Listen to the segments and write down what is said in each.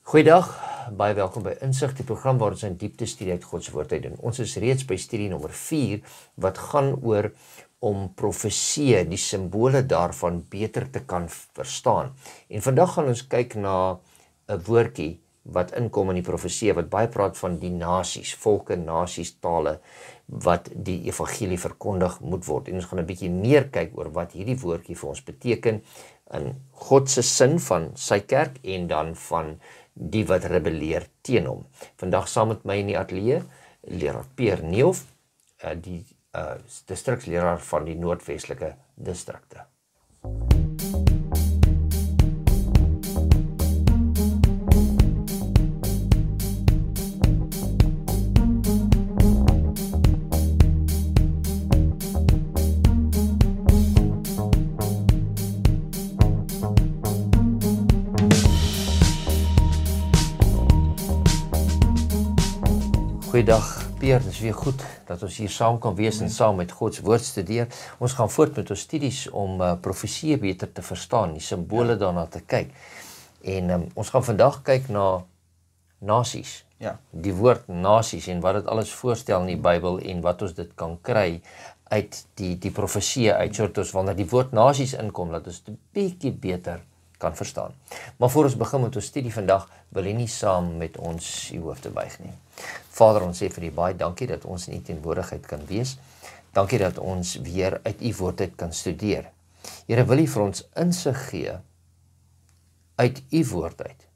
Goeiedag, baie welkom by Insig, die program waar ons in diepte studie uit God se woord uit doen. Ons is reeds by studie nommer 4 wat gaan oor om profeseë, die simbole daarvan beter te kan verstaan. En vandag gaan ons kyk na 'n woordjie wat inkom in die profeseë wat baie praat van die nasies, volke, nasies, tale wat die evangelie verkondig moet word. En ons gaan 'n bietjie meer kyk oor wat hierdie woordjie vir ons beteken in God se sin van sy kerk en dan van die wat rebelleer teen hom. Vandag saam met my in die ateljee, leraar Pierre Neuf, die distriksleraar van die Noordwestelike distrikte. Goeiedag Pierre, dit is weer goed dat ons hier saam kan wees en saam met God se woord studeer. Ons gaan voort met ons studies om profeseë beter te verstaan, die simbole daarna te kyk. En ons gaan vandag kyk na nasies. Ja. Die woord nasies en wat dit alles voorstel in die Bybel en wat ons dit kan kry uit die profeseë uit, sodat ons wanneer die woord nasies inkom, dat ons dit 'n bietjie beter kan verstaan. Maar voor ons begin met ons studie vandag, wil jy nie saam met ons u hoofde buig nie. Vader, ons sê vir u baie dankie dat ons in u teenwoordigheid kan wees. Dankie dat ons weer uit u woord uit kan studeer. Here, wil u vir ons insig gee uit u woord uit,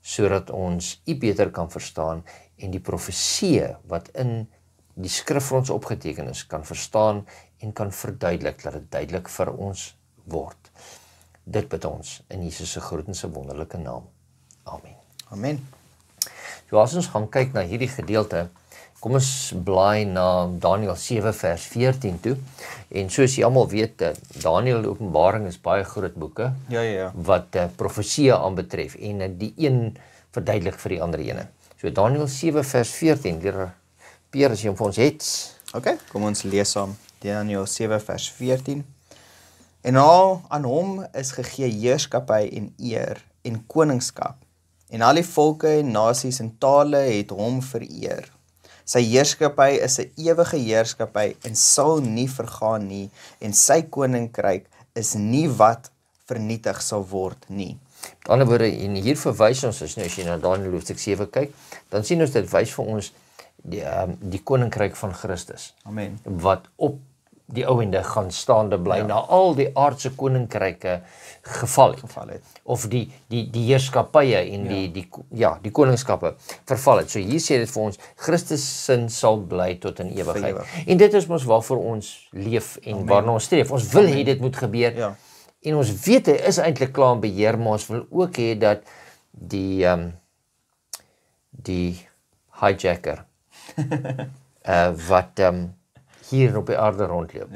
sodat ons u beter kan verstaan en die profeseë wat in die skrif vir ons opgeteken is, kan verstaan en kan verduidelik, dat dit duidelik vir ons word. Dit bid ons in Jesus se groot en se wonderlike naam. Amen. Amen. So as ons gaan kyk na hierdie gedeelte, kom ons blaai na Daniël 7 vers 14 toe. En soos jy almal weet, Daniël Openbaring is baie groot boeke Ja. wat profeseë aanbetref en die een verduidelik vir die ander ene. So Daniël 7 vers 14, leraar Pierre, as jy hom vir ons het. Okay, kom ons lees saam. Daniël 7 vers 14. En al aan hom is gegee heerskappy en eer en koningskap. En al die volke en nasies en tale het hom vereer. Sy heerskappy is 'n ewige heerskappy en sal nie vergaan nie, en sy koninkryk is nie wat vernietig sal word nie. Met ander woorde, en hier verwys ons, as jy na Daniël hoofstuk 7 kyk, dan sien ons dit wys vir ons die koninkryk van Christus. Amen. Wat op die ouende gaan staande bly, na al die aardse koninkryke geval het. Of die heerskappye en die koningskappe verval het. So hier sê dit vir ons, Christus sin sal bly tot in ewigheid. En dit is mos waarvoor ons leef en waarna ons streef. Ons wil hê dit moet gebeur. Ja. En ons weet hy is eintlik klaar in beheer, maar ons wil ook hê dat die hijacker wat hier op die aarde rondloop,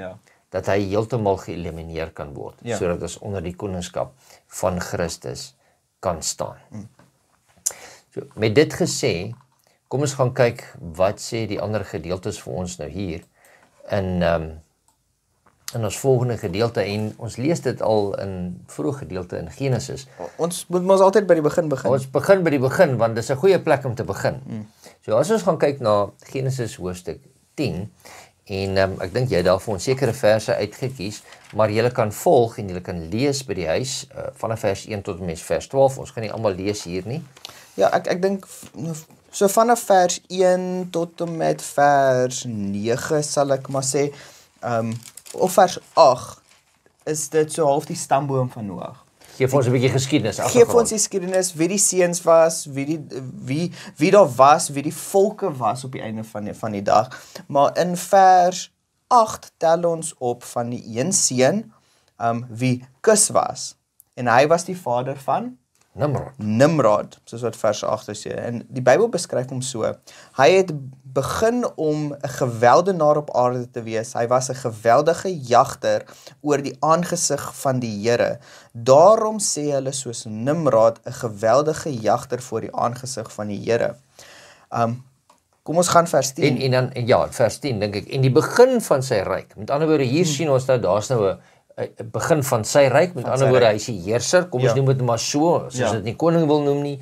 dat hy heeltemal geëlimineer kan word, sodat ons onder die koningskap van Christus kan staan. So, met dit gesê, kom ons gaan kyk wat sê die ander gedeeltes vir ons nou hier in ons volgende gedeelte, en ons lees dit al in vroeg gedeelte in Genesis. Ons moet ons altyd by die begin begin. Ons begin by die begin, want dis 'n goeie plek om te begin. So as ons gaan kyk na Genesis hoofstuk 10, en ek dink jy daar vir ons sekere verse uitgekies, maar jy kan volg en jy kan lees by die huis, vanaf vers 1 tot en met vers 12, ons gaan nie almal lees hier nie. Ja, ek dink, so vanaf vers 1 tot en met vers 9, sal ek maar sê, of vers 8, is dit so half die stamboom van Noag. Geef ons 'n bietjie geskiedenis. Geef ons die geskiedenis, wie die seuns was, wie daar was, wie die volke was op die einde van die dag. Maar in vers 8 tel ons op van die een seun, wie Kus was. En hy was die vader van Nimrod, soos wat vers 8 sê. En die Bybel beskryf hom so. Hy het begin om 'n geweldenaar op aarde te wees. Hy was 'n geweldige jagter oor die aangesig van die Here. Daarom sê hulle soos Nimrod 'n geweldige jagter voor die aangesig van die Here. Kom ons gaan vers 10. En dan vers 10 dink ek. En die begin van sy ryk. Met ander woorde, hier sien ons nou daar's nou 'n begin van sy ryk. Met ander woorde, hy is die heerser. Kom ons noem dit maar so, soos dit nie koning wil noem nie.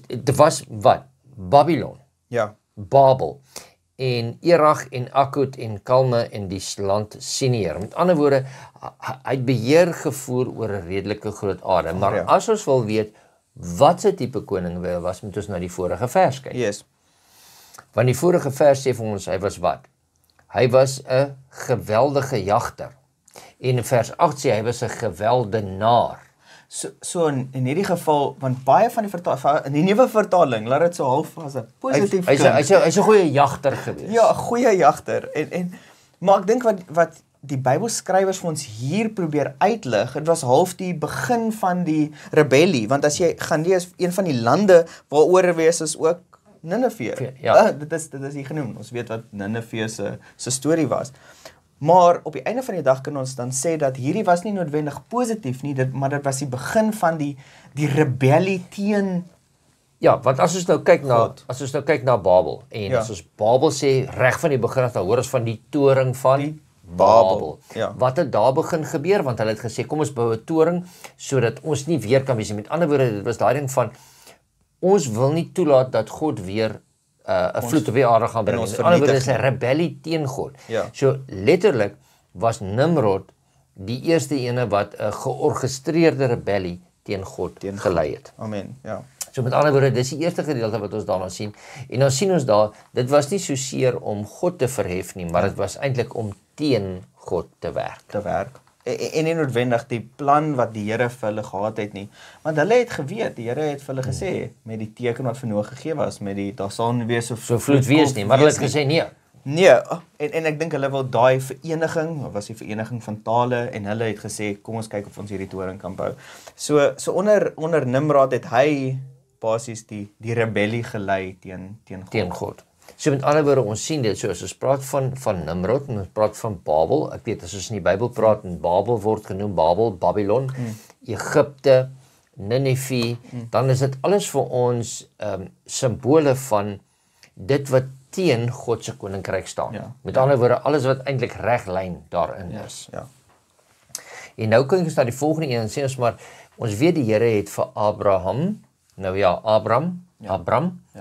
Dit was wat? Babylon, Ja. Babel en Erag en Akkut en Kalme en die land Sinier. Met ander woorde, hy het beheer gevoer oor 'n redelike groot area. Maar Ja. as ons wil weet wat se tipe koning hy was, moet ons na die vorige vers kyk. Yes. Want die vorige vers sê vir ons hy was wat? Hy was 'n geweldige jagter. En in vers 8 sê hy was 'n geweldenaar. So in hierdie geval, want baie van die in die nuwe vertaling laat dit so half as 'n positief Hy's 'n goeie jagter gewees. Ja, 'n goeie jagter. Maar ek dink wat die Bybelskrywers vir ons hier probeer uitlig, dit was half die begin van die rebellie, want as jy gaan lees, een van die lande waaroor wees is ook Nineve. Ja. Dit is hier genoem. Ons weet wat Nineve se storie was. Maar op die einde van die dag kan ons dan sê dat hierdie was nie noodwendig positief nie, maar dit was die begin van die rebellie teen Ja, want as ons nou kyk na God. Babel en Ja. as ons Babel sê reg van die begin af, dan hoor ons van die toring van Die Babel. Ja. Wat het daar begin gebeur? Want hulle het gesê kom ons bou 'n toring sodat ons nie weer kan wees nie. Met ander woorde, dit was daai ding van ons wil nie toelaat dat God weer 'n vloed op die aarde gaan bring. Met ander woorde, is 'n rebellie teen God. Ja. So letterlik was Nimrod die eerste ene wat 'n georgestreerde rebellie teen God gelei het. Amen. Ja. So met ander woorde, dis die eerste gedeelte wat ons daarna sien. En dan sien ons daar, dit was nie so seer om God te verhef nie, maar dit was eintlik om teen God te werk. En nie noodwendig die plan wat die Here vir hulle gehad het nie. Want hulle het geweet, die Here het vir hulle gesê, met die teken wat vir Noag gegee was, met die, daar sal nie wees So vloed wees nie, maar hulle het gesê nee. Nee, en ek dink hulle wil daai vereniging, was die vereniging van tale, en hulle het gesê, kom ons kyk of ons hierdie toring kan bou. So onder Nimrod het hy basies die rebellie gelei teen God. Teen God. So met ander woorde, ons sien dit, so as ons praat van Nimrod, en ons praat van Babel, ek weet, as ons in die Bybel praat, en Babel word genoem, Babylon, Egipte, Nineve, dan is dit alles vir ons simbole van dit wat teen God se koninkryk staan. Ja. Met ander woorde, alles wat eintlik reglyn daarin is. Ja. En nou kyk ons na die volgende een en sê ons maar, ons weet die Here het vir Abraham, nou ja, Abram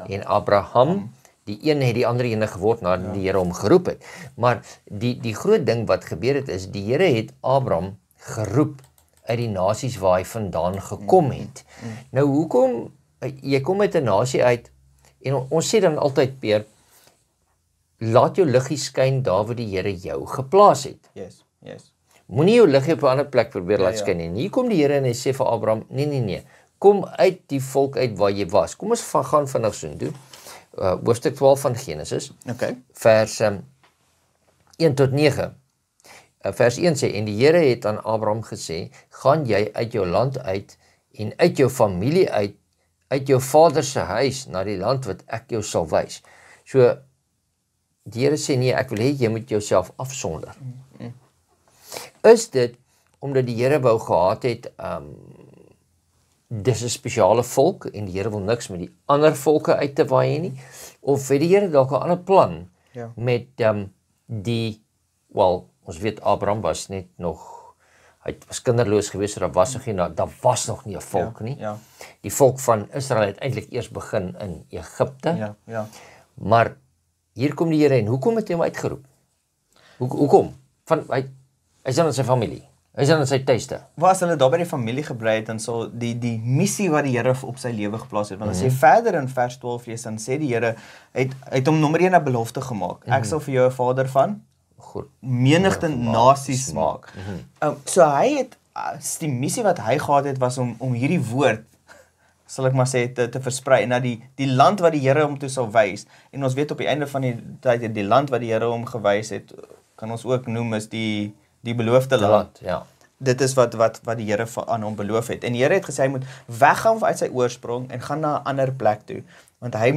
en Abraham, die een het die ander ene geword nadat die Here hom geroep het. Maar die groot ding wat gebeur het is, die Here het Abram geroep uit die nasies waar hy vandaan gekom het. Nou hoekom, jy kom uit 'n nasie uit, en ons sê dan altyd, Peer, laat jou liggie skyn daar waar die Here jou geplaas het. Yes. Moenie jou liggie op 'n ander plek probeer laat Ja. skyn nie. Hier kom die Here en hy sê vir Abraham, nee, kom uit die volk uit waar jy was. Kom ons gaan vinnig so doen. Hoofstuk 12 van Genesis, Okay. vers 1 tot 9. Vers 1 sê, en die Here het aan Abraham gesê, gaan jy uit jou land uit en uit jou familie uit jou vader se huis na die land wat ek jou sal wys. So die Here sê nee, ek wil hê jy moet jouself afsonder. Is dit omdat die Here wou gehad het dis 'n spesiale volk en die Here wil niks met die ander volke uit te waai nie, of het die Here dalk 'n ander plan met ons weet Abraham was net nog, hy was kinderloos gewees, so daar was nog nie 'n volk nie. Ja. Die volk van Israel het eintlik eers begin in Egipte. Ja. Maar hier kom die Here en hoekom het hy hom uitgeroep? Hoekom? Hy is dan in sy familie. Hy is dan in sy tuiste. Was hulle daar by die familie gebly het, dan sal die missie wat die Here op sy lewe geplaas het. Want as jy verder in vers 12 lees, dan sê die Here, hy het hom nommer 1 'n belofte gemaak. Ek sal vir jou 'n vader van menigte nasies maak. So hy het, die missie wat hy gehad het, was om hierdie woord, sal ek maar sê, te versprei, en na die land wat die Here hom toe sal wys. En ons weet op die einde van die tyd, die land wat die Here hom gewys het, kan ons ook noem is die beloofde land. Ja. Dit is wat die Here aan hom beloof het. En die Here het gesê, hy moet weggaan uit sy oorsprong en gaan na 'n ander plek toe, want hy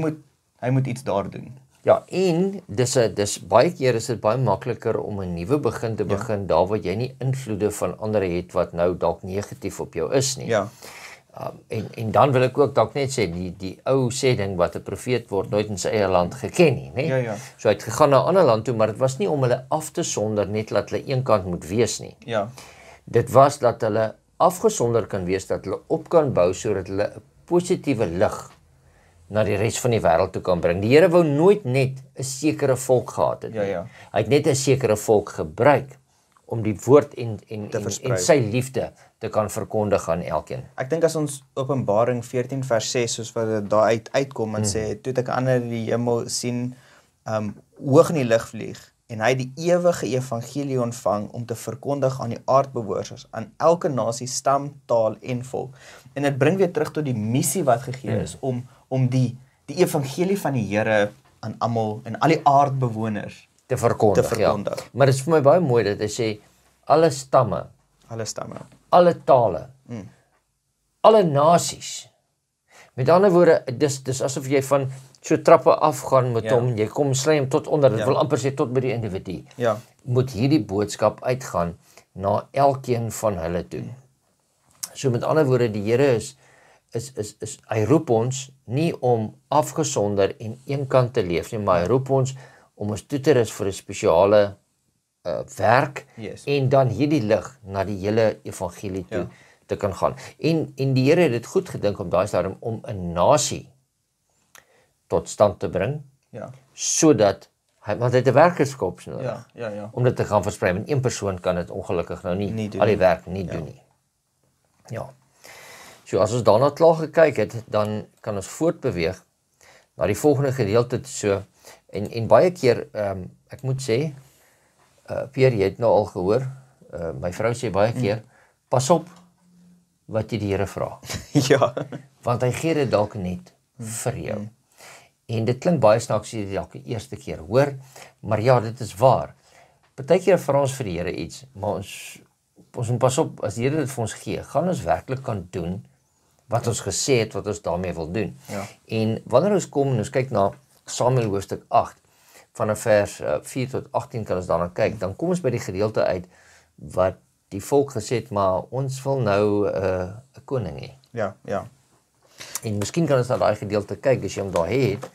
moet iets daar doen. Ja, en dis baie keer is dit baie makliker om 'n nuwe begin te begin, daar waar jy nie invloede van ander het wat nou dalk negatief op jou is nie. Ja. En dan wil ek ook dalk net sê, die ou sê ding wat 'n profeet word nooit in sy eie land geken nie, né? Ja. So hy het gegaan na 'n ander land toe, maar dit was nie om hulle af te sonder net dat hulle eenkant moet wees nie. Ja. Dit was dat hulle afgesonder kan wees, dat hulle op kan bou sodat hulle 'n positiewe lig na die res van die wêreld toe kan bring. Die Here wou nooit net 'n sekere volk gehad het nie. Ja. Hy het net 'n sekere volk gebruik om die woord en sy liefde te kan verkondig aan elkeen. Ek dink as ons Openbaring 14 vers 6 soos wat dit daar uitkom en sê, toe het ek ander die hemel sien hoog in die lug vlieg en hy het die ewige evangelie ontvang om te verkondig aan die aardbewoners, aan elke nasie, stam, taal en volk. En dit bring weer terug tot die missie wat gegee is om die evangelie van die Here aan almal en al die aardbewoners te verkondig. Ja. Maar dit is vir my baie mooi dat hy sê alle stamme, alle tale, alle nasies. Met ander woorde, dis asof jy van so trappe afgaan met hom, jy kom sly hom tot onder, dit wil amper sê tot by die individu. Ja. Moet hierdie boodskap uitgaan na elkeen van hulle toe. So met ander woorde, die Here is hy roep ons nie om afgesonder en eenkant te leef nie, maar hy roep ons om ons toe te rus vir 'n spesiale werk en dan hierdie lig na die hele evangelie toe te kan gaan. En die Here het dit goed gedink op daai stadium om 'n nasie tot stand te bring, sodat want hy het 'n werkerskap nodig, om dit te gaan versprei. Want een persoon kan dit ongelukkig nou nie al die werk nie doen nie. Ja. So as ons daarna klaar gekyk het, dan kan ons voortbeweeg na die volgende gedeelte so, en baie keer, ek moet sê, Pierre, jy het nou al gehoor, my vrou sê baie keer, pas op wat jy die Here vra. Ja. Want hy gee dit dalk net vir jou. En dit klink baie snaaks as jy dit elke eerste keer hoor, maar ja, dit is waar. Partykeer vra ons vir die Here iets, maar ons moet pas op, as die Here dit vir ons gee, gaan ons werklik kan doen wat ons gesê het, wat ons daarmee wil doen. En wanneer ons kom en ons kyk na Samuel hoofstuk 8, vanaf vers 4 tot 18 kan ons daarna kyk, dan kom ons by die gedeelte uit, wat die volk gesê het, maar ons wil nou 'n koning hê. Ja. En miskien kan ons na daai gedeelte kyk, as jy hom daar het,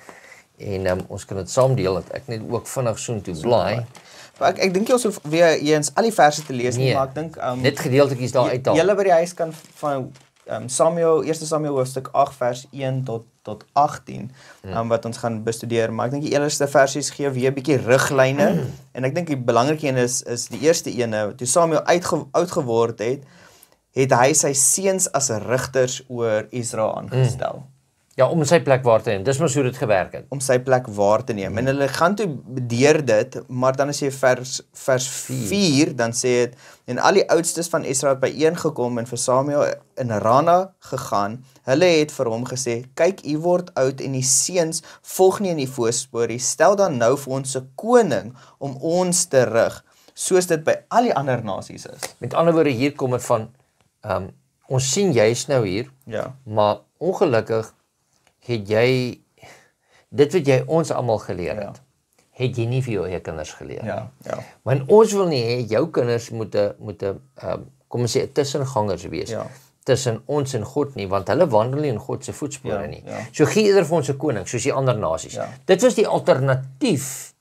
en ons kan dit saam deel, dat ek net ook vinnig soontoe blaai. Maar ek dink jy ons hoef weer eens al die verse te lees nie, maar ek dink net gedeeltetjies daar uithaal. Julle by die huis kan van Samuel, 1 Samuel hoofstuk 8 vers 1 tot 18 wat ons gaan bestudeer, maar ek dink die eerste versies gee weer 'n bietjie riglyne en ek dink die belangrike een is die eerste ene, toe Samuel oud geword het hy sy seuns as rigters oor Israel aangestel. Ja, om sy plek waar te neem. Dis mos hoe dit gewerk het. Om sy plek waar te neem. En hulle gaan toe deur dit, maar dan as jy vers 4, dan sê dit, en al die oudstes van Israel het byeengekom en vir Samuel in Rama gegaan. Hulle het vir hom gesê, kyk, u word oud en die seuns volg nie in die voetspore. Stel dan nou vir ons 'n koning om ons te rig, soos dit by al die ander nasies is. Met ander woorde, hier kom dit van, ons sien jy's nou hier, maar ongelukkig het jy, dit wat jy ons almal geleer het, het jy nie vir jou eie kinders geleer nie. Want ons wil nie hê, jou kinders moet kom ons sê, tussengangers wees, tussen ons en God nie, want hulle wandel nie in God se voetspore nie. So gee eerder vir ons 'n koning, soos die ander nasies. Dit was die alternatief,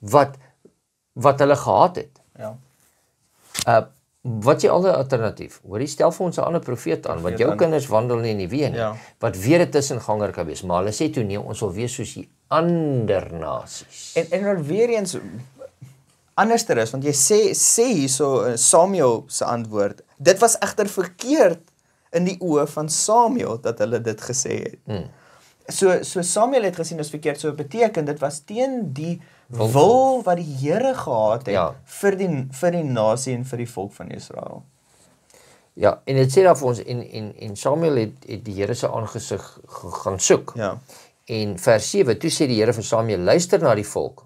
wat hulle gehad het. Wat is die ander alternatief? Hoorie, stel vir ons 'n ander profeet aan, want jou kinders wandel nie in die weë nie, wat weer 'n tussenganger kan wees, maar hulle sê toe nee, ons wil wees soos die ander nasies. En dan weer eens anderster is, want jy sê hierso Samuel se antwoord, dit was egter verkeerd in die oë van Samuel dat hulle dit gesê het. So Samuel het gesien as verkeerd, so beteken dit was teen die wil wat die Here gehad het vir die nasie en vir die volk van Israel. Ja, en dit sê daar vir ons, en Samuel het die Here se aangesig gaan soek. En vers 7, toe sê die Here vir Samuel, luister na die volk,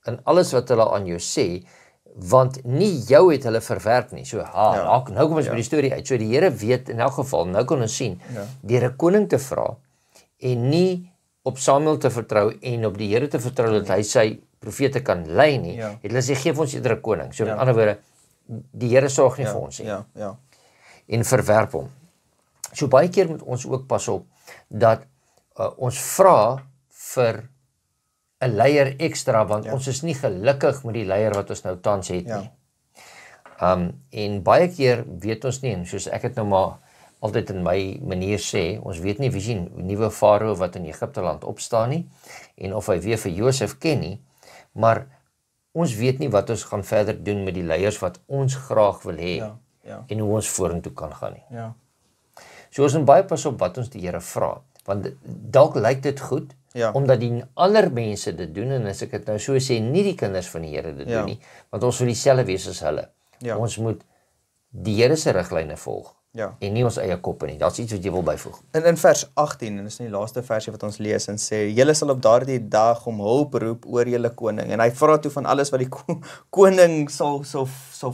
in alles wat hulle aan jou sê, want nie jou het hulle verwerp nie. So, nou kom ons by die storie uit. So die Here weet in elk geval, nou kan ons sien, deur 'n koning te vra, en nie op Samuel te vertrou, en op die Here te vertrou, dat hy sy profete kan lei nie, het hulle sê, geef ons eerder 'n koning. So met ander woorde, die Here sorg nie vir ons nie. En verwerp hom. So baie keer moet ons ook pas op, dat ons vra vir 'n leier ekstra, want ons is nie gelukkig met die leier wat ons nou tans het nie. En baie keer weet ons nie, en soos ek het nou maar altyd in my manier sê, ons weet nie wie die nuwe farao wat in Egipte land opstaan nie, en of hy weer vir Josef ken nie, maar ons weet nie wat ons gaan verder doen met die leiers wat ons graag wil hê, en hoe ons vorentoe kan gaan nie. Ja. So ons moet baie pas op wat ons die Here vra, want dalk lyk dit goed, omdat die ander mense dit doen, en as ek dit nou so sê, nie die kinders van die Here dit doen nie, want ons wil dieselfde wees as hulle. Ons moet die Here se riglyne volg, en nie ons eie koppe nie. Daar's iets wat jy wil byvoeg. In vers 18, en dis die laaste versie wat ons lees, en sê, julle sal op daardie dag om hulp roep oor julle koning, en hy vra toe van alles wat die koning sal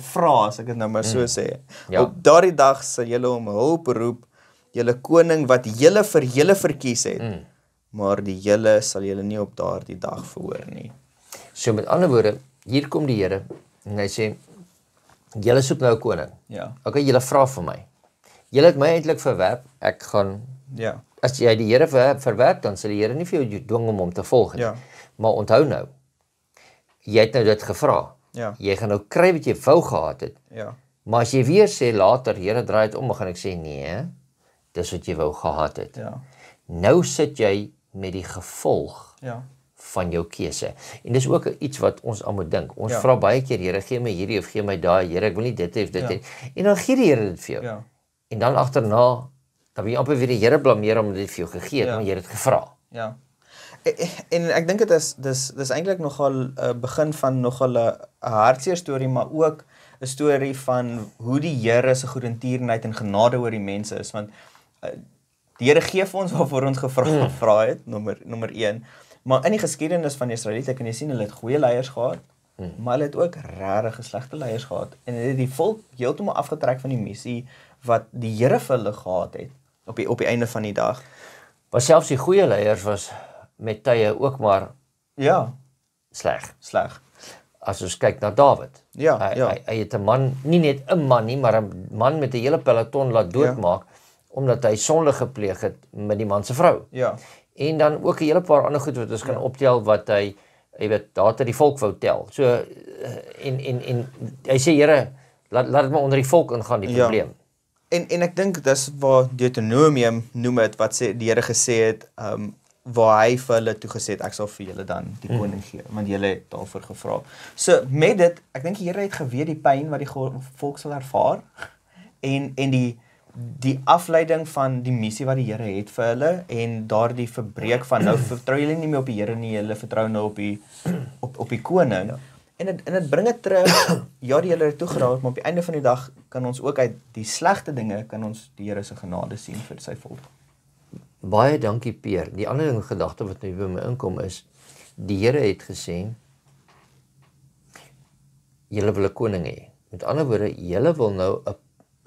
vra, as ek dit nou maar so sê. Op daardie dag sal julle om hulp roep, julle koning wat julle vir julle verkies het, maar die julle sal julle nie op daardie dag verhoor nie. So met ander woorde, hier kom die Here, en hy sê, julle soek nou 'n koning. Okay, julle vra vir my. Julle het my eintlik verwerp, ek gaan, as jy die Here verwerp, dan sal die Here nie vir jou dwing om hom te volg nie. Maar onthou nou, jy het nou dit gevra. Jy gaan nou kry wat jy wou gehad het. Maar as jy weer sê later, Here draai dit om, dan gaan ek sê, nee, dis wat jy wou gehad het. Nou sit jy met die gevolg van jou keuse. En dis ook iets wat ons aan moet dink. Ons vra baie keer, Here, gee my hierdie of gee my daai, Here, ek wil nie dit hê of dit hê. En dan gee die Here dit vir jou. En dan agterna, dan wil jy amper weer die Here blameer om dit vir jou gegee het, want jy het dit gevra. En ek dink dis eintlik nogal 'n begin van nogal 'n hartseer storie, maar ook 'n storie van hoe die Here se goedertierenheid en genade oor die mense is, want die Here gee vir ons waarvoor ons gevra het, nommer 1. Maar in die geskiedenis van die Israeliete kan jy sien, hulle het goeie leiers gehad, maar hulle het ook regtig slegte leiers gehad. En hulle het die volk heeltemal afgetrek van die missie wat die Here vir hulle gehad het, op die einde van die dag. Maar selfs die goeie leiers was met tye ook maar sleg. As ons kyk na Dawid. Hy het 'n man, nie net 'n man nie, maar 'n man met 'n hele peloton laat doodmaak, omdat hy sonde gepleeg het met die man se vrou. En dan ook 'n hele paar ander goed wat ons kan optel wat hy weet, daar het hy die volk wou tel. So en hy sê, Here, laat dit maar onder die volk ingaan, die probleem. En ek dink dis waar Deuteronomium noem het, wat die Here gesê het, waar hy vir hulle toegesê het, ek sal vir julle dan die koning gee, want julle het daarvoor gevra. So met dit, ek dink die Here het geweet die pyn wat die volk sal ervaar, en die afleiding van die missie wat die Here het vir hulle, en daardie verbreek van, nou vertrou julle nie meer op die Here nie, julle vertrou nou op die koning, en dit bring dit terug, die Here het toegeraak, maar op die einde van die dag kan ons ook uit die slegte dinge, kan ons die Here se genade sien vir sy volk. Baie dankie, Peer. Die ander gedagte wat nou by my inkom is, die Here het gesê, julle wil 'n koning hê. Met ander woorde, julle wil nou,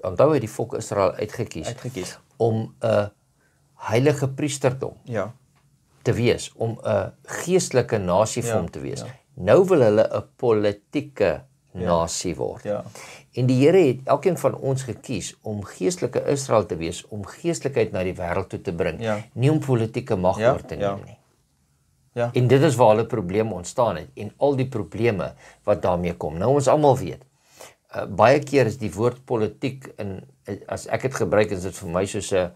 onthou hy die volk Israel uitgekies, om 'n heilige priesterdom te wees, om 'n geestelike nasie vir hom te wees. Nou wil hulle 'n politieke nasie word. En die Here het elkeen van ons gekies om geestelike Israel te wees, om geestelikheid na die wêreld toe te bring, nie om politieke mag oor te neem nie. En dit is waar hulle probleme ontstaan het, en al die probleme wat daarmee kom. Nou ons almal weet, baie keer is die woord politiek, en as ek het gebruik, is dit vir my soos 'n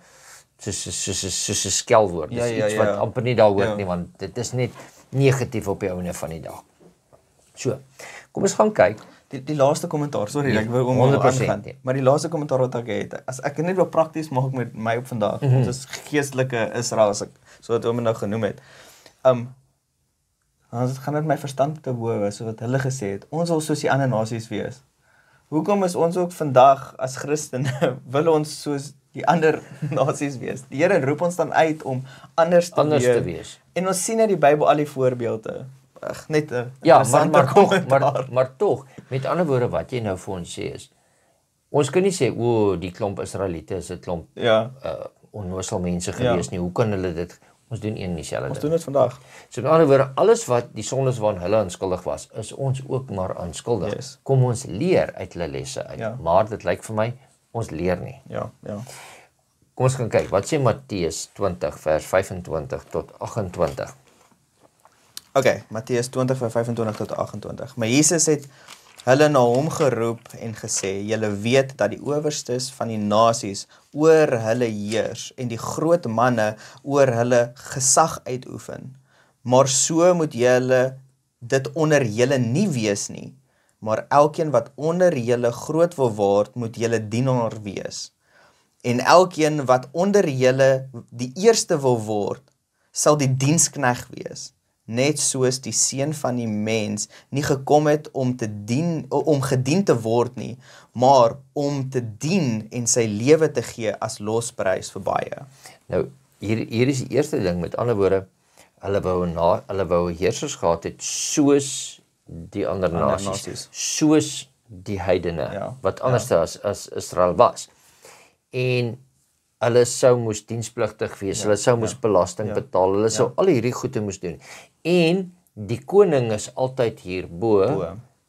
skelwoord. Dis iets wat amper nie daar hoort nie, want dit is net negatief op die einde van die dag. So, kom ons gaan kyk. Die laaste kommentaar, sorry, ek wil aangaan, maar die laaste kommentaar wat ek het, as ek net wil prakties maak met my op vandag, ons is geestelike Israel, so wat oom nou genoem het, dan gaan dit my verstand te bowe, so wat hulle gesê het, ons wil soos die ander nasies wees. Hoekom is ons ook vandag as Christene, wil ons soos die ander nasies wees? Die Here roep ons dan uit om anders te wees. En ons sien uit die Bybel al die voorbeelde. Net 'n maar tog, met ander woorde wat jy nou vir ons sê is, ons kan nie sê, die klomp Israeliete is 'n klomp onnoosel mense gewees nie, hoe kan hulle dit, ons doen een dieselfde. Ons doen dit vandag. So met ander woorde, alles wat die sondes waaraan hulle aanskuldig was, is ons ook maar aanskuldig. Kom ons leer uit hulle lesse uit, maar dit lyk vir my, ons leer nie. Kom ons gaan kyk, wat sê Matteus 20 vers 25 tot 28. Okay, Matteus 20 vers 25 tot 28. Maar Jesus het hulle na hom geroep en gesê, julle weet dat die owerstes van die nasies oor hulle heers en die groot manne oor hulle gesag uitoefen. Maar so moet julle dit onder julle nie wees nie, maar elkeen wat onder julle groot wil word, moet julle dienaar wees. En elkeen wat onder julle die eerste wil word, sal die diensknegt wees. Net soos die seun van die mens nie gekom het om gedien te word nie, maar om te dien en sy lewe te gee as losprys vir baie. Nou, hier is die eerste ding, met ander woorde, hulle wou heersers gehad het soos die ander nasies, soos die heidene, wat anders as Israel was. En hulle sou moes dienspligtig wees, hulle sou moes belasting betaal, hulle sou al hierdie goede moes doen. En die koning is altyd hier bo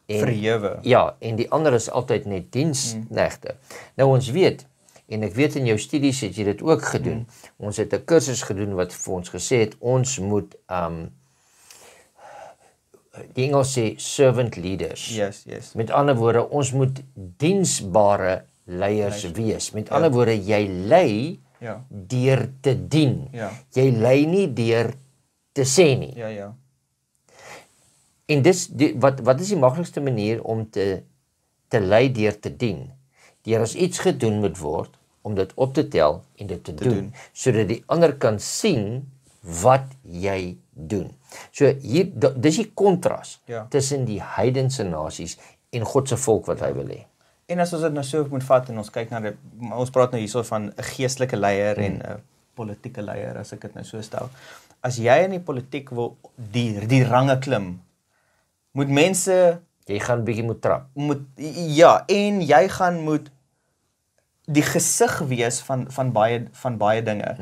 verhewe. Ja, en die ander is altyd net diensknegte. Nou ons weet, en ek weet in jou studies het jy dit ook gedoen, ons het 'n kursus gedoen wat vir ons gesê het, ons moet, die Engels sê servant leaders. Yes. Met ander woorde, ons moet diensbare leiers wees. Met ander woorde, jy lei deur te dien. Jy lei nie deur te sê nie. En wat is die maklikste manier om te lei deur te dien? Deur as iets gedoen moet word, om dit op te tel en dit te doen, sodat die ander kan sien wat jy doen. So hier, dis die kontras tussen die heidense nasies en God se volk wat hy wil hê. En as ons dit nou so moet vat en ons kyk na ons praat nou hierso van 'n geestelike leier en 'n politieke leier, as ek dit nou so stel. As jy in die politiek wil die range klim, moet mense jy gaan bietjie moet trap. En jy gaan moet die gesig wees van baie dinge.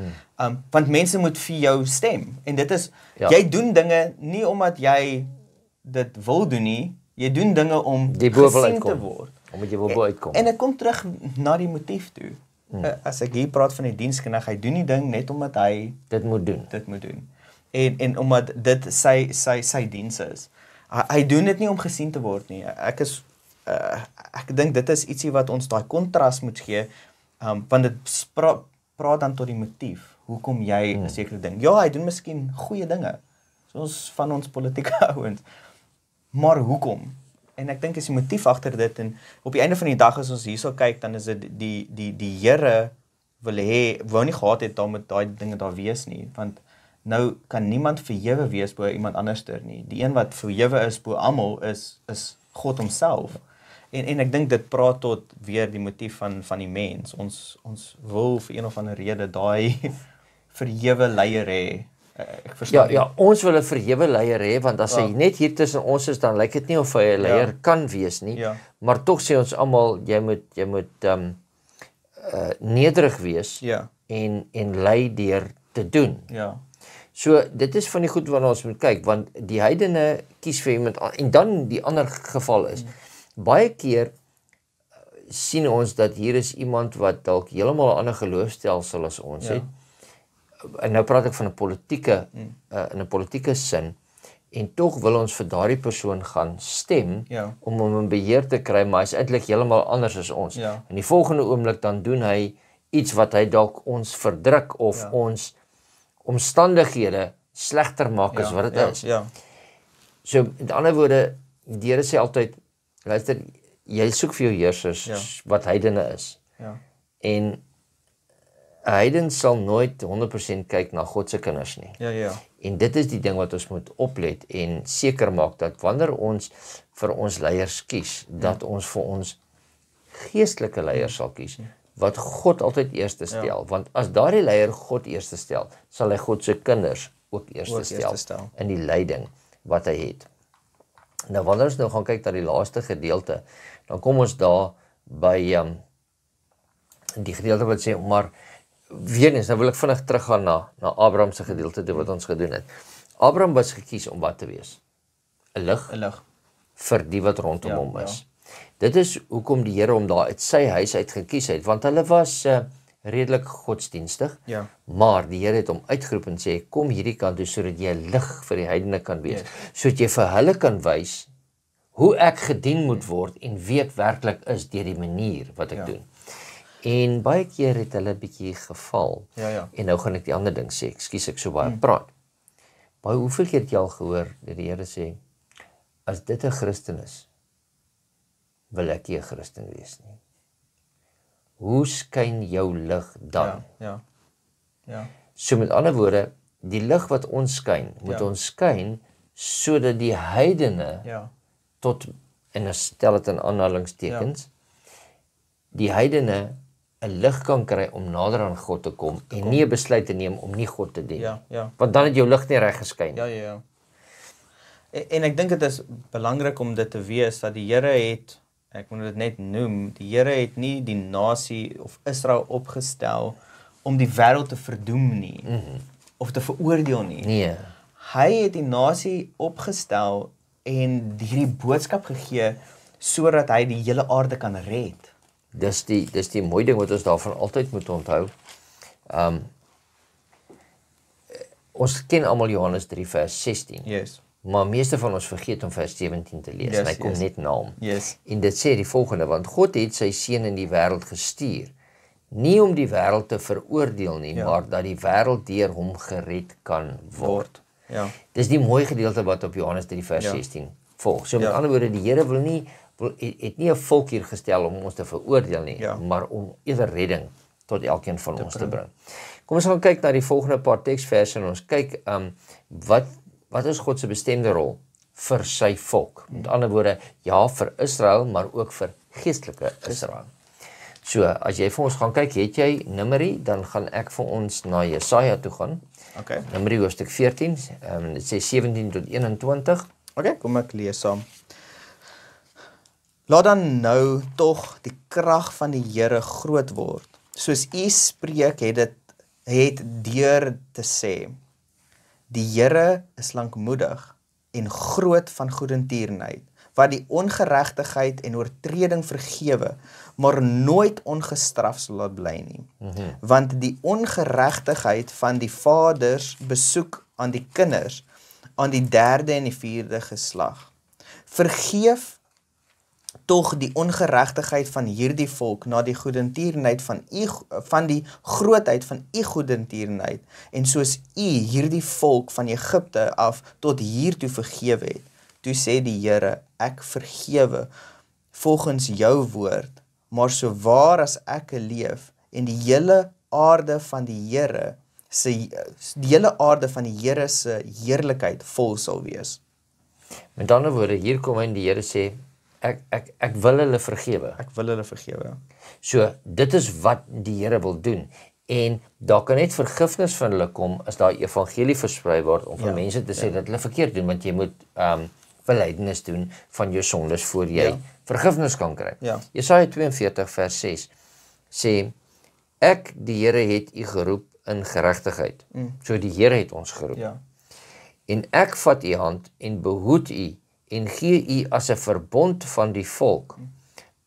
Want mense moet vir jou stem. En dit is jy doen dinge nie omdat jy dit wil doen nie, jy doen dinge om gesien te word. Omdat jy wil bo uitkom. En ek kom terug na die motief toe. As ek hier praat van die diensknegt, hy doen die ding net omdat hy dit moet doen. En omdat dit sy diens is. Hy doen dit nie om gesien te word nie. Ek dink dit is ietsie wat ons daai kontras moet gee, want dit praat dan tot die motief. Hoekom jy 'n sekere ding. Ja, hy doen miskien goeie dinge. Soos van ons politieke ouens. Maar hoekom? En ek dink is die motief agter dit, en op die einde van die dag as ons hierso kyk, dan is dit die Here wou nie gehad het met daai dinge daar wees nie, want nou kan niemand verhewe wees bo iemand anderster nie. Die een wat verhewe is bo almal is God homself. En ek dink dit praat tot weer die motief van die mens. Ons wil vir een of ander rede daai verhewe leier hê. Ek verstaan. Ja, ons wil 'n verhewe leier hê, want as hy net hier tussen ons is, dan lyk dit nie of hy 'n leier kan wees nie. Maar tog sê ons almal jy moet nederig wees en lei deur te doen. So dit is van die goed waarna ons moet kyk, want die heidene kies vir iemand en dan die ander geval is baie keer sien ons dat hier is iemand wat dalk heeltemal 'n ander geloofstelsel as ons het. En nou praat ek van 'n politieke in 'n politieke sin, en tog wil ons vir daardie persoon gaan stem om hom in beheer te kry, maar hy is eintlik heeltemal anders as ons. In die volgende oomblik dan doen hy iets wat hy dalk ons verdruk of ons omstandighede slegter maak as wat dit is. So met ander woorde, die Here sê altyd, luister, jy soek vir jou heersers wat heidene is. En 'n heiden sal nooit 100% kyk na God se kinders nie. En dit is die ding wat ons moet oplet en seker maak dat wanneer ons vir ons leiers kies, dat ons vir ons geestelike leiers sal kies, wat God altyd eerste stel. Want as daardie leier God eerste stel, sal hy God se kinders ook eerste stel in die leiding wat hy het. Nou wanneer ons nou gaan kyk na die laaste gedeelte, dan kom ons daar by die gedeelte wat sê, maar weer eens, nou wil ek vinnig teruggaan na Abraham se gedeelte toe wat ons gedoen het. Abraham was gekies om wat te wees? 'n lig vir die wat rondom hom is. Dit is hoekom die Here hom daar uit sy huis uit gekies het, want hulle was redelik godsdienstig, maar die Here het hom uitgeroep en sê, kom hierdie kant toe sodat jy 'n lig vir die heidene kan wees, sodat jy vir hulle kan wys hoe ek gedien moet word en wie ek werklik is deur die manier wat ek doen. En baie keer het hulle 'n bietjie geval. Ja. En nou gaan ek die ander ding sê. Ekskuus ek so baie praat. Maar hoeveel keer het jy al gehoor dat die Here sê, as dit 'n Christen is, wil ek nie 'n Christen wees nie. Hoe skyn jou lig dan? Ja. So met ander woorde, die lig wat ons skyn, moet ons skyn sodat die heidene tot, en ons stel dit in aanhalingstekens, die heidene 'n lig kan kry om nader aan God te kom en nie 'n besluit te neem om nie God te dien. Ja. Want dan het jou lig nie reg geskyn. Ja. En ek dink dit is belangrik om dit te weet dat die Here het, ek moet dit net noem, die Here het nie die nasie of Israel opgestel om die wêreld te verdoem nie, of te veroordeel nie. Nee. Hy het die nasie opgestel en hierdie boodskap gegee sodat hy die hele aarde kan red. Dis die mooi ding wat ons daarvan altyd moet onthou. Ons ken almal Johannes 3 vers 16. Yes. Maar meeste van ons vergeet om vers 17 te lees. En hy kom net na hom. Yes. En dit sê die volgende, want God het sy seun in die wêreld gestuur, nie om die wêreld te veroordeel nie, maar dat die wêreld deur hom gered kan word. Ja. Dis die mooi gedeelte wat op Johannes 3 vers 16 volg. So met ander woorde, die Here het nie 'n volk hier gestel om ons te veroordeel nie, maar om eerder redding tot elkeen van ons te bring. Kom ons gaan kyk na die volgende paar teksverse en ons kyk wat is God se bestemde rol vir sy volk. Met ander woorde, ja vir Israel, maar ook vir geestelike Israel. So, as jy vir ons gaan kyk, het jy Numeri, dan gaan ek vir ons na Jesaja toe gaan. Okay. Numeri hoofstuk 14, dit sê 17 tot 21. Okay, kom ek lees saam. Laat dan nou tog die krag van die Here groot word. Soos u spreek het deur te sê. Die Here is lankmoedig en groot van goedertierenheid, wat die ongeregtigheid en oortreding vergewe, maar nooit ongestraf sal laat bly nie. Want die ongeregtigheid van die vaders besoek aan die kinders, aan die 3de en die 4de geslag. Vergeef tog die ongeregtigheid van hierdie volk na die goedertierenheid van die grootheid van u goedertierenheid, en soos u hierdie volk van Egipte af tot hiertoe vergewe het. Toe sê die Here, ek vergewe volgens jou woord, maar so waar as ek leef en die hele aarde van die Here se heerlikheid vol sal wees. Met ander woorde, hier kom hy en die Here sê, ek wil hulle vergewe. Ek wil hulle vergewe. So, dit is wat die Here wil doen. En daar kan net vergifnis van hulle kom as daar evangelie versprei word om vir mense te sê dat hulle verkeerd doen, want jy moet belydenis doen van jou sondes voor jy vergifnis kan kry. Jesaja 42 vers 6 sê, ek die Here het u geroep in geregtigheid. So die Here het ons geroep. En ek vat u hand en behoed u en gee u as 'n verbond van die volk,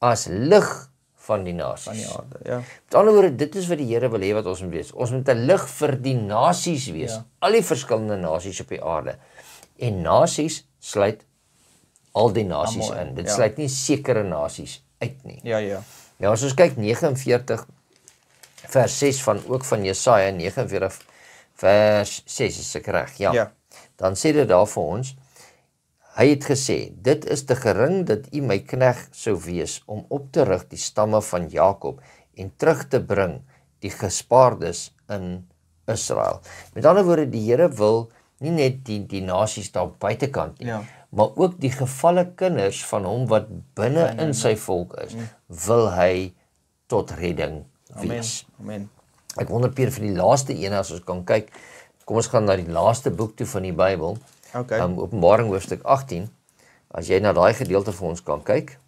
as lig van die nasies. Van die aarde, Met ander woorde, dit is wat die Here wil hê wat ons moet wees. Ons moet 'n lig vir die nasies wees. Al die verskillende nasies op die aarde. En nasies sluit al die nasies in. Dit sluit nie sekere nasies uit nie. Ja, as ons kyk 49 vers 6 ook van Jesaja 49 vers 6 is ek reg. Dan sê dit daar vir ons, hy het gesê, dit is te gering dat u my knegt sou wees om op te rig die stamme van Jakob en terug te bring die gespaardes in Israel. Met ander woorde, die Here wil nie net die nasies daar buitekant nie, maar ook die gevalle kinders van hom wat binne in sy volk is, wil hy tot redding wees. Amen. Ek wonder Pierre vir die laaste ene as ons kan kyk. Kom ons gaan na die laaste boek toe van die Bybel. Openbaring hoofstuk 18. As jy na daai gedeelte vir ons kan kyk.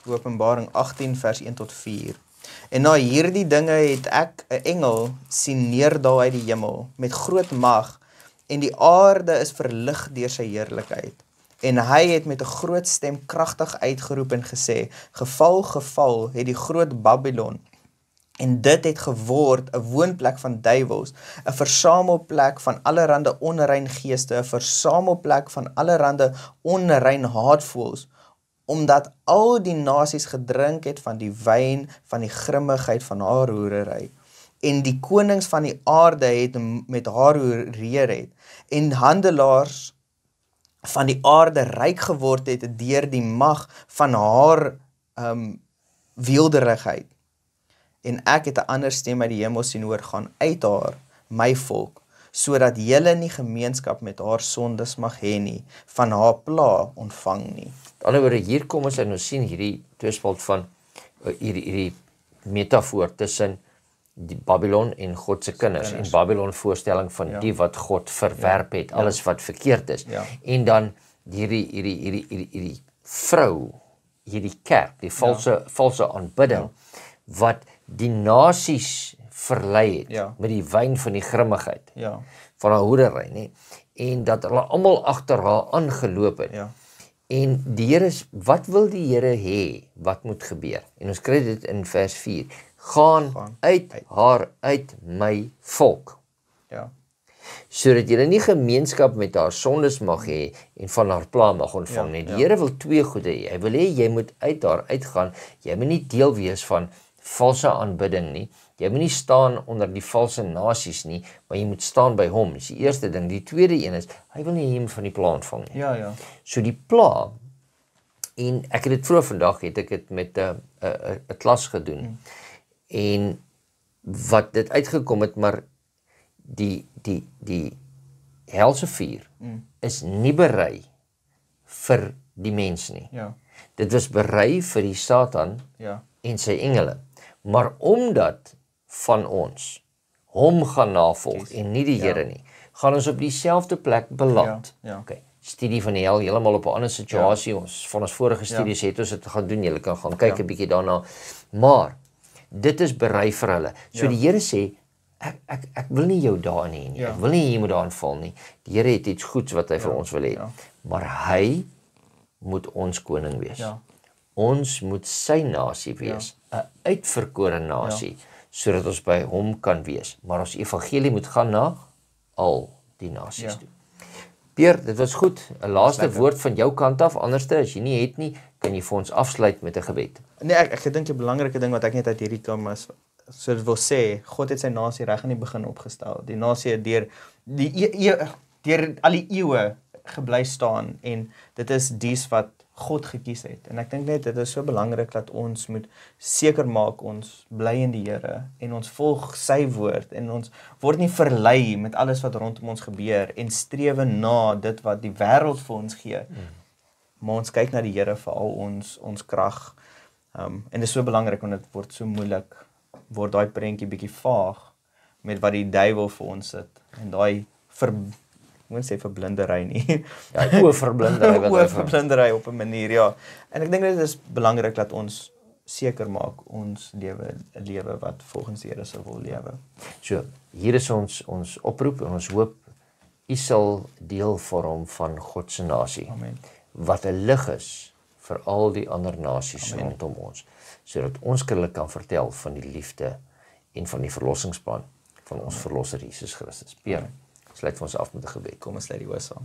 Openbaring 18 vers 1 tot 4. En na hierdie dinge het ek 'n engel sien neerdal uit die hemel met groot mag, en die aarde is verlig deur sy heerlikheid. En hy het met 'n groot stem kragtig uitgeroep en gesê, geval het die groot Babylon, En dit het geword 'n woonplek van duiwels, 'n versamelplek van allerlei onrein geeste, 'n versamelplek van allerlei onrein haatvoëls, omdat al die nasies gedrink het van die wyn van die grimmigheid van haar hoerery. En die konings van die aarde het met haar hoereer het, en handelaars van die aarde ryk geword het deur die mag van haar weelderigheid. En ek het 'n ander stem uit die hemel sien hoor gaan uit haar, my volk, sodat julle nie gemeenskap met haar sondes mag hê nie, van haar pla ontvang nie. Met ander woorde, hier kom ons en ons sien hierdie tweespalt van hierdie metafoor tussen die Babylon en God se kinders, en Babylon voorstelling van die wat God verwerp het, alles wat verkeerd is. En dan hierdie vrou, hierdie kerk, die valse aanbidding, wat die nasies verlei het met die wyn van die grimmigheid van haar hoerery, nie? En dat hulle almal agter haar aangeloop het. En die Here wat wil die Here hê wat moet gebeur? En ons kry dit in vers 4. Gaan uit haar uit my volk. Sodat julle nie gemeenskap met haar sondes mag hê en van haar pla mag ontvang nie. Die Here wil twee goede hê. Hy wil hê jy moet uit haar uitgaan. Jy moet nie deel wees van valse aanbidding nie. Jy moet nie staan onder die valse nasies nie, maar jy moet staan by hom. Dis die eerste ding. Die tweede een is, hy wil nie hê jy moet van die pla ontvang nie. So die pla, en ek het dit vroeër vandag, het ek dit met 'n klas gedoen. En wat dit uitgekom het, maar die helse vuur is nie berei vir die mens nie. Dit was berei vir die Satan en sy engele. Maar omdat van ons hom gaan navolg en nie die Here nie, gaan ons op dieselfde plek beland. Okay. Studie van die hel, heeltemal op 'n ander situasie. Ons van ons vorige studies het ons dit gaan doen. Julle kan gaan kyk 'n bietjie daarna. Maar dit is berei vir hulle. So die Here sê, ek wil nie jou daarin hê nie. Ek wil nie jy moet daarin val nie. Die Here het iets goeds wat hy vir ons wil hê. Maar hy moet ons koning wees. Ons moet sy nasie wees, 'n uitverkore nasie, sodat ons by hom kan wees. Maar ons evangelie moet gaan na al die nasies toe. Peer, dit was goed. 'n Laaste woord van jou kant af, anderste as jy nie het nie, kan jy vir ons afsluit met 'n gebed. Nee, ek dink die belangrike ding wat ek net uit hierdie kom is, so dit wil sê, God het sy nasie reg aan die begin opgestel. Die nasie het deur al die eeue gebly staan, en dit is dies wat God gekies het. En ek dink net dit is so belangrik dat ons moet seker maak ons bly in die Here en ons volg sy woord en ons word nie verlei met alles wat rondom ons gebeur en strewe na dit wat die wêreld vir ons gee. Maar ons kyk na die Here vir al ons krag. En dit is so belangrik want dit word so moeilik, word daai prentjie bietjie vaag met wat die duiwel vir ons sit en daai ek moet sê verblindery nie. Verblindery op 'n manier, En ek dink dit is belangrik dat ons seker maak ons lewe 'n lewe wat volgens die Here se wil lewe. So, hier is ons oproep en ons hoop u sal deel vorm van God se nasie. Amen. Wat 'n lig is vir al die ander nasies rondom ons, sodat ons kan vertel van die liefde en van die verlossingsplan van ons verlosser Jesus Christus. Peer, sluit vir ons af met 'n gebed. Kom ons sluit die oë saam.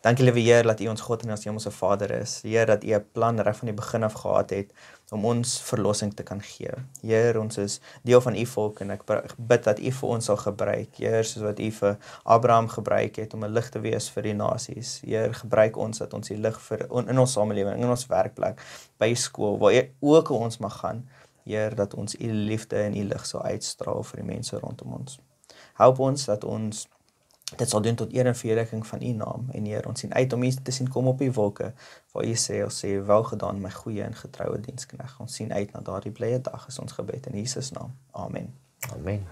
Dankie liewe Heer dat U ons God en ons hemelse Vader is. Heer dat U 'n plan reg van die begin af gehad het om ons verlossing te kan gee. Heer, ons is deel van U volk en ek bid dat U vir ons sal gebruik. Heer, soos wat U vir Abraham gebruik het om 'n lig te wees vir die nasies. Heer, gebruik ons dat ons die lig in ons samelewing, in ons werkplek, by skool, waar ook ons mag gaan. Heer, dat ons U liefde en U lig sal uitstraal vir die mense rondom ons. Help ons dat ons dit sal doen tot eer en verheerliking van U naam. En Heer, ons sien uit om U te sien kom op U wolke, waar U sê, wel gedaan, my goeie en getroue diensknegt. Ons sien uit na daardie blye dag, is ons gebed in Jesus naam. Amen. Amen.